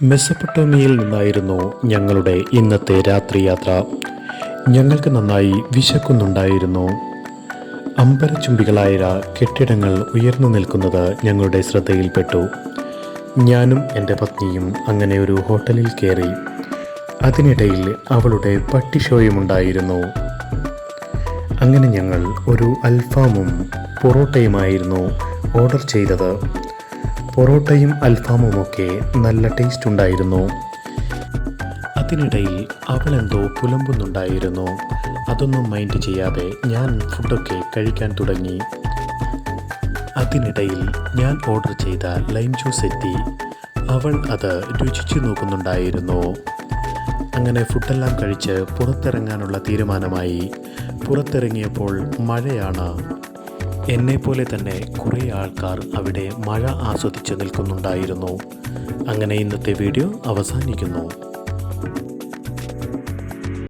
മെസപ്പൊട്ടേമിയയിൽ നിന്നായിരുന്നു ഞങ്ങളുടെ ഇന്നത്തെ രാത്രിയാത്ര. ഞങ്ങൾക്ക് നന്നായി വിശക്കുന്നുണ്ടായിരുന്നു. അമ്പരചുംബികളായ കെട്ടിടങ്ങൾ ഉയർന്നു നിൽക്കുന്നത് ഞങ്ങളുടെ ശ്രദ്ധയിൽപ്പെട്ടു. ഞാനും എൻ്റെ പത്നിയും അങ്ങനെ ഒരു ഹോട്ടലിൽ കയറി. അതിനിടയിൽ അവളുടെ പട്ടി ഷോയുമുണ്ടായിരുന്നു. അങ്ങനെ ഞങ്ങൾ ഒരു അൽഫാമും പൊറോട്ടയുമായിരുന്നു ഓർഡർ ചെയ്തത്. പൊറോട്ടയും അൽഫാമുമൊക്കെ നല്ല ടേസ്റ്റ് ഉണ്ടായിരുന്നു. അതിനിടയിൽ അവളെന്തോ പുലമ്പുന്നുണ്ടായിരുന്നു. അതൊന്നും മൈൻഡ് ചെയ്യാതെ ഞാൻ ഫുഡൊക്കെ കഴിക്കാൻ തുടങ്ങി. അതിനിടയിൽ ഞാൻ ഓർഡർ ചെയ്ത ലൈം ജ്യൂസ് എത്തി. അവൾ അത് രുചിച്ചു നോക്കുന്നുണ്ടായിരുന്നു. അങ്ങനെ ഫുഡെല്ലാം കഴിച്ച് പുറത്തിറങ്ങാനുള്ള തീരുമാനമായി. പുറത്തിറങ്ങിയപ്പോൾ മഴയാണ്. എന്നെപ്പോലെ തന്നെ കുറേ ആൾക്കാർ അവിടെ മഴ ആസ്വദിച്ച് നിൽക്കുന്നുണ്ടായിരുന്നു. അങ്ങനെ ഇന്നത്തെ വീഡിയോ അവസാനിക്കുന്നു.